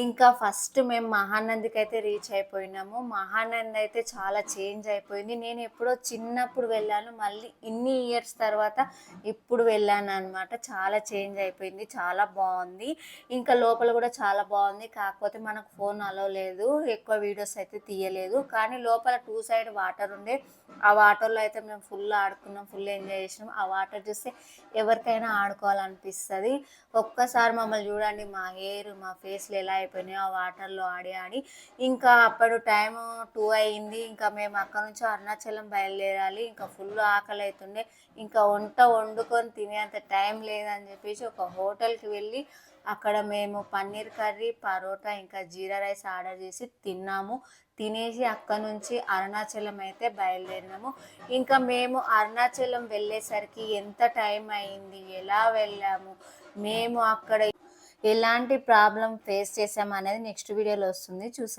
ఇంకా ఫస్ట్ మేము మహానందికి అయితే రీచ్ అయిపోయినాము. మహానంది అయితే చాలా చేంజ్ అయిపోయింది. నేను ఎప్పుడో చిన్నప్పుడు వెళ్ళాను, మళ్ళీ ఇన్ని ఇయర్స్ తర్వాత ఇప్పుడు వెళ్ళాను అనమాట. చాలా చేంజ్ అయిపోయింది, చాలా బాగుంది. ఇంకా లోపల కూడా చాలా బాగుంది. కాకపోతే మనకు ఫోన్ అలో లేదు, ఎక్కువ వీడియోస్ అయితే తీయలేదు. కానీ లోపల 2 సైడ్ వాటర్ ఉండే, ఆ వాటర్లో అయితే మేము ఫుల్ ఆడుకున్నాం, ఫుల్ ఎంజాయ్ చేసినాం. ఆ వాటర్ చూస్తే ఎవరికైనా ఆడుకోవాలనిపిస్తుంది. ఒక్కసారి మమ్మల్ని చూడండి, మా హెయిర్ మా ఫేస్లు ఎలా అయిపోయినాయో ఆ వాటర్లో ఆడి ఆడి. ఇంకా అప్పుడు టైం 2 అయింది. ఇంకా మేము అక్కడ నుంచి అరుణాచలం బయలుదేరాలి. ఇంకా ఫుల్ ఆకలి అవుతుండే, ఇంకా వంట వండుకొని తినేంత టైం లేదని చెప్పేసి ఒక హోటల్కి వెళ్ళి అక్కడ మేము పన్నీర్ కర్రీ, పరోటా, ఇంకా జీరా రైస్ ఆర్డర్ చేసి తిన్నాము. తినేసి అక్కడ నుంచి అరుణాచలం అయితే బయలుదేరినాము. ఇంకా మేము అరుణాచలం వెళ్ళేసరికి ఎంత టైం అయింది, ఎలా వెళ్ళాము, మేము అక్కడ ఎలాంటి ప్రాబ్లం ఫేస్ చేసాము అనేది నెక్స్ట్ వీడియోలో వస్తుంది, చూసే.